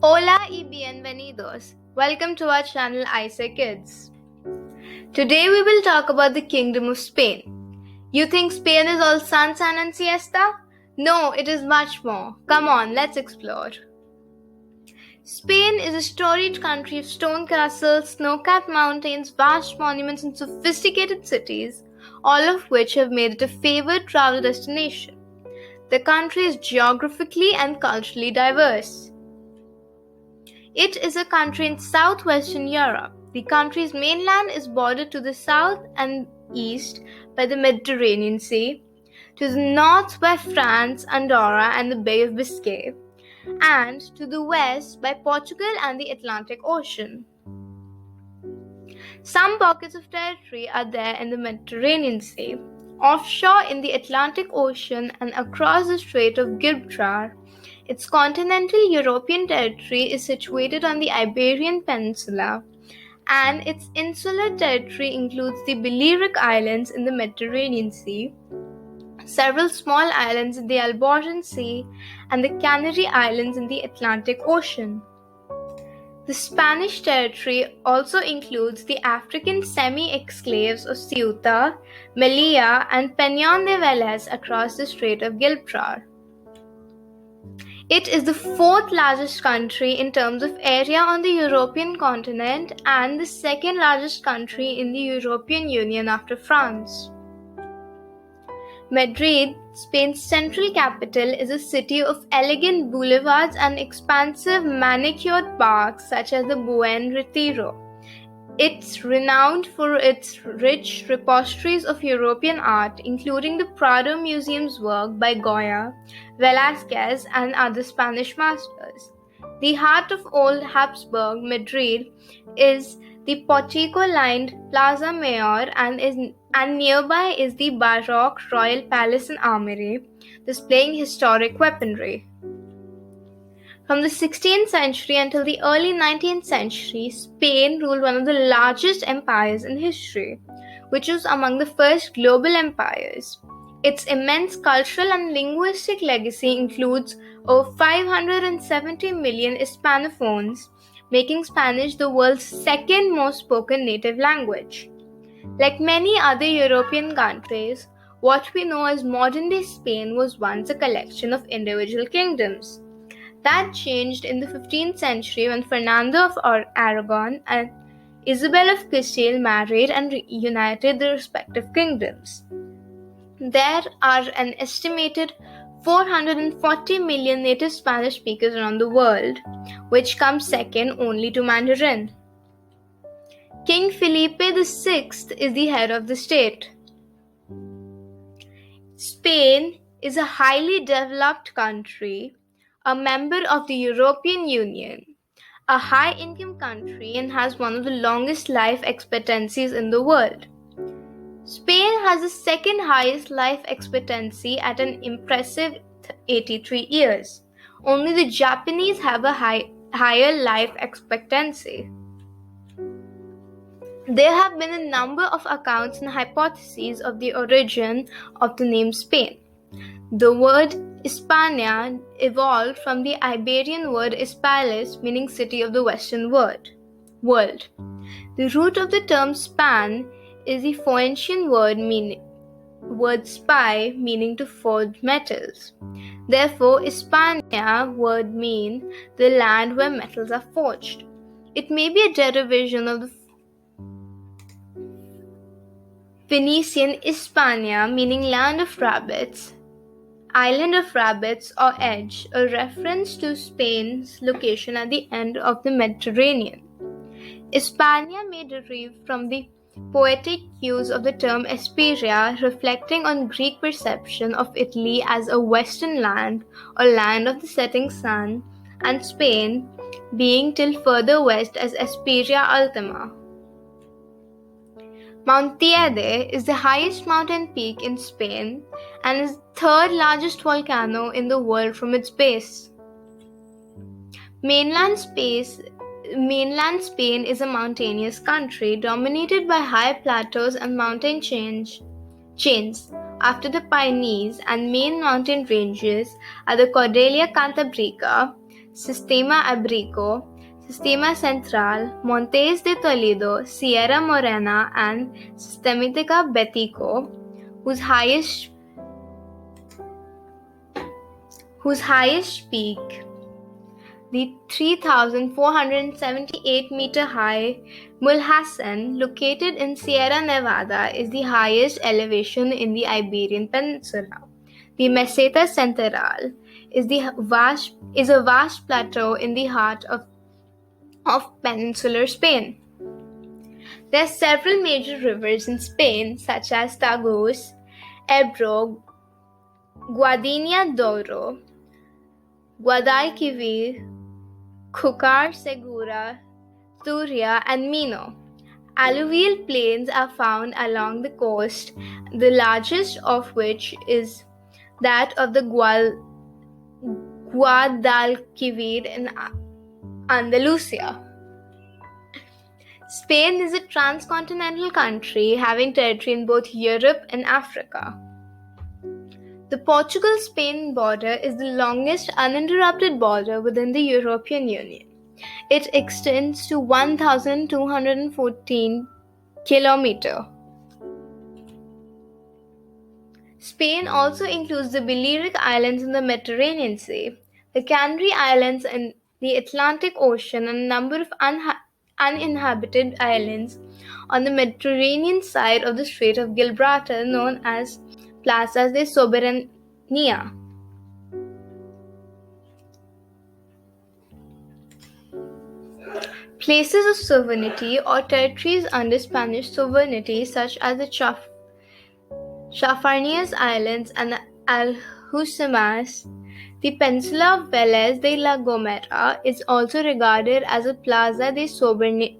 Hola y bienvenidos. Welcome to our channel I Say Kids. Today we will talk about the Kingdom of Spain. You think Spain is all sunshine and siesta? No, it is much more. Come on, let's explore. Spain is a storied country of stone castles, snow-capped mountains, vast monuments and sophisticated cities, all of which have made it a favored travel destination. The country is geographically and culturally diverse. It is a country in southwestern Europe. The country's mainland is bordered to the south and east by the Mediterranean Sea, to the north by France, Andorra, and the Bay of Biscay, and to the west by Portugal and the Atlantic Ocean. Some pockets of territory are there in the Mediterranean Sea. Offshore in the Atlantic Ocean and across the Strait of Gibraltar, its continental European territory is situated on the Iberian Peninsula, and its insular territory includes the Balearic Islands in the Mediterranean Sea, several small islands in the Alboran Sea, and the Canary Islands in the Atlantic Ocean. The Spanish territory also includes the African semi-exclaves of Ceuta, Melilla, and Peñón de Vélez across the Strait of Gibraltar. It is the fourth largest country in terms of area on the European continent and the second largest country in the European Union after France. Madrid, Spain's central capital, is a city of elegant boulevards and expansive manicured parks such as the Buen Retiro. It's renowned for its rich repositories of European art, including the Prado Museum's work by Goya, Velázquez, and other Spanish masters. The heart of old Habsburg Madrid is the Portico-lined Plaza Mayor, and nearby is the Baroque Royal Palace and Armory, displaying historic weaponry. From the 16th century until the early 19th century, Spain ruled one of the largest empires in history, which was among the first global empires. Its immense cultural and linguistic legacy includes over 570 million Hispanophones, making Spanish the world's second most spoken native language. Like many other European countries, what we know as modern-day Spain was once a collection of individual kingdoms. That changed in the 15th century when Fernando of Aragon and Isabel of Castile married and reunited their respective kingdoms. There are an estimated 440 million native Spanish speakers around the world, which comes second only to Mandarin. King Felipe VI is the head of the state. Spain is a highly developed country, a member of the European Union, a high-income country, and has one of the longest life expectancies in the world. Spain has the second highest life expectancy at an impressive 83 years. Only the Japanese have a higher life expectancy. There have been a number of accounts and hypotheses of the origin of the name Spain. The word Hispania evolved from the Iberian word Hispales, meaning city of the Western world. The root of the term span is the Phoenician word spy, meaning to forge metals. Therefore, Hispania would mean the land where metals are forged. It may be a derivation of the Phoenician Hispania, meaning land of rabbits, island of rabbits, or edge, a reference to Spain's location at the end of the Mediterranean. Hispania may derive from the poetic use of the term Hesperia, reflecting on Greek perception of Italy as a western land or land of the setting sun, and Spain being till further west as Hesperia Ultima. Mount TEIDE is the highest mountain peak in Spain and is the third largest volcano in the world from its base. Mainland Spain is a mountainous country dominated by high plateaus and mountain chains. After the Pyrenees and main mountain ranges are the Cordillera Cantabrica, Sistema Ibérico, Sistema Central, Montes de Toledo, Sierra Morena, and Sistematica Bético, whose highest peak, the 3,478-meter high Mulhacen, located in Sierra Nevada, is the highest elevation in the Iberian Peninsula. The Meseta Central is a vast plateau in the heart of peninsular Spain. There are several major rivers in Spain, such as Tagus, Ebro, Guadiana d'Oro, Guadalquivir, Júcar, Segura, Turia, and Mino. Alluvial plains are found along the coast, the largest of which is that of the Guadalquivir in Andalusia. Spain is a transcontinental country having territory in both Europe and Africa. The Portugal-Spain border is the longest uninterrupted border within the European Union. It extends to 1,214 kilometers. Spain also includes the Balearic Islands in the Mediterranean Sea, the Canary Islands in the Atlantic Ocean, and a number of uninhabited islands on the Mediterranean side of the Strait of Gibraltar known as Plazas de Soberanía. Places of sovereignty or territories under Spanish sovereignty, such as the Chafarinas Islands and Alhucemas. The peninsula of Vélez de la Gomera is also regarded as a Plaza de Soberanía.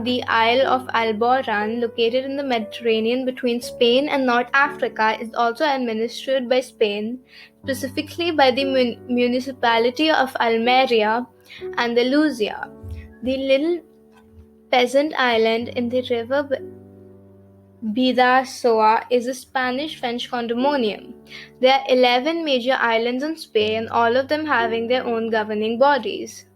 The Isle of Alborán, located in the Mediterranean between Spain and North Africa, is also administered by Spain, specifically by the municipality of Almería, Andalusia. The little peasant island in the river Bidasoa is a Spanish-French condominium. There are 11 major islands in Spain, all of them having their own governing bodies.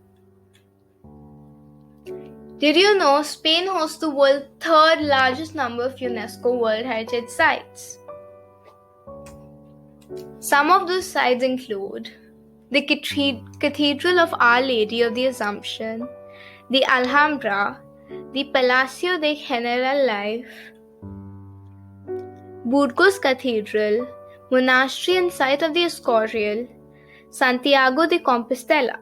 Did you know Spain hosts the world's third largest number of UNESCO World Heritage Sites? Some of those sites include the Cathedral of Our Lady of the Assumption, the Alhambra, the Palacio de Generalife, Burgos Cathedral, Monastery and Site of the Escorial, Santiago de Compostela.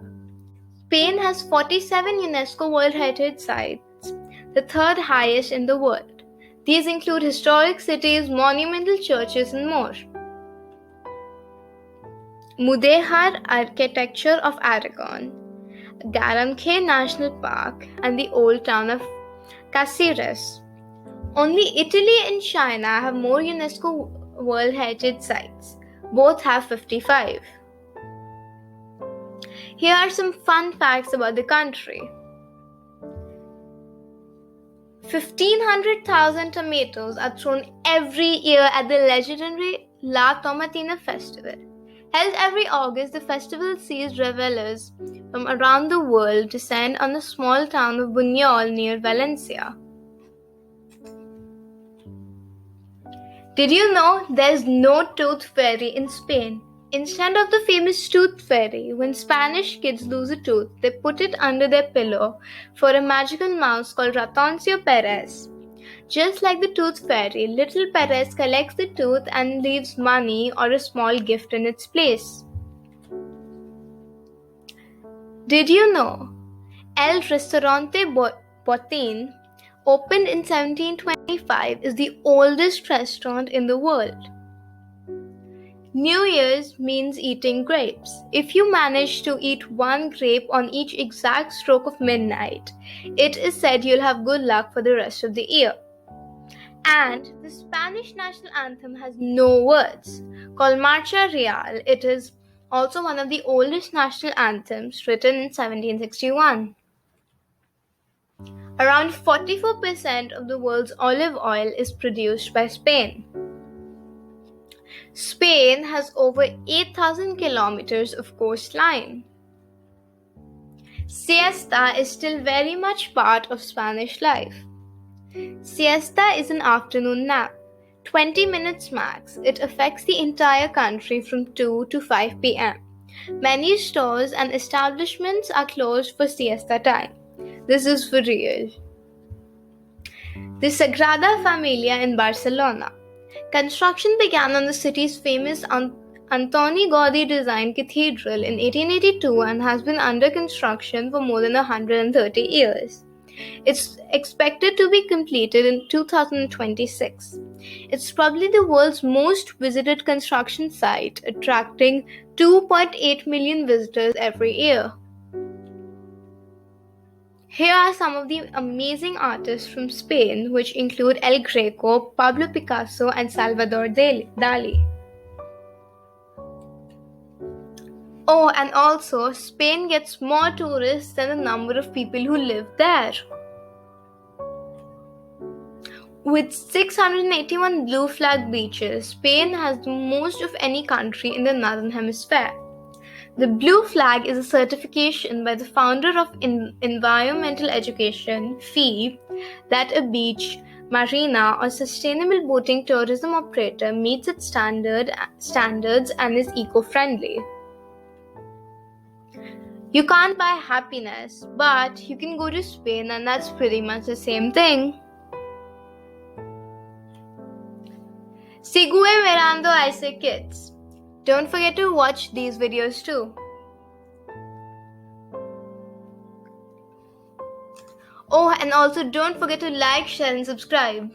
Spain has 47 UNESCO World Heritage Sites, the third highest in the world. These include historic cities, monumental churches, and more. Mudéjar architecture of Aragon, Garanque National Park, and the old town of Cáceres. Only Italy and China have more UNESCO World Heritage Sites. Both have 55. Here are some fun facts about the country. 1,500,000 tomatoes are thrown every year at the legendary La Tomatina Festival. Held every August, the festival sees revelers from around the world descend on the small town of Buñol near Valencia. Did you know there's no tooth fairy in Spain? Instead of the famous tooth fairy, when Spanish kids lose a tooth, they put it under their pillow for a magical mouse called Ratoncio Perez. Just like the tooth fairy, little Perez collects the tooth and leaves money or a small gift in its place. Did you know El Restaurante Botín, opened in 1725, is the oldest restaurant in the world? New Year's means eating grapes. If you manage to eat one grape on each exact stroke of midnight, it is said you'll have good luck for the rest of the year. And the Spanish national anthem has no words. Called Marcha Real, it is also one of the oldest national anthems, written in 1761. Around 44% of the world's olive oil is produced by Spain. Spain has over 8,000 kilometers of coastline. Siesta is still very much part of Spanish life. Siesta is an afternoon nap, 20 minutes max. It affects the entire country from 2 to 5 p.m. Many stores and establishments are closed for siesta time. This is for real. The Sagrada Familia in Barcelona. Construction began on the city's famous Antoni Gaudí designed cathedral in 1882 and has been under construction for more than 130 years. It's expected to be completed in 2026. It's probably the world's most visited construction site, attracting 2.8 million visitors every year. Here are some of the amazing artists from Spain, which include El Greco, Pablo Picasso, and Salvador Dali. Oh, and also, Spain gets more tourists than the number of people who live there. With 681 blue flag beaches, Spain has the most of any country in the Northern Hemisphere. The blue flag is a certification by the founder of Environmental Education, FEE, that a beach, marina, or sustainable boating tourism operator meets its standards and is eco-friendly. You can't buy happiness, but you can go to Spain and that's pretty much the same thing. Sigue mirando a ese kids. Don't forget to watch these videos too. Oh, and also don't forget to like, share, and subscribe.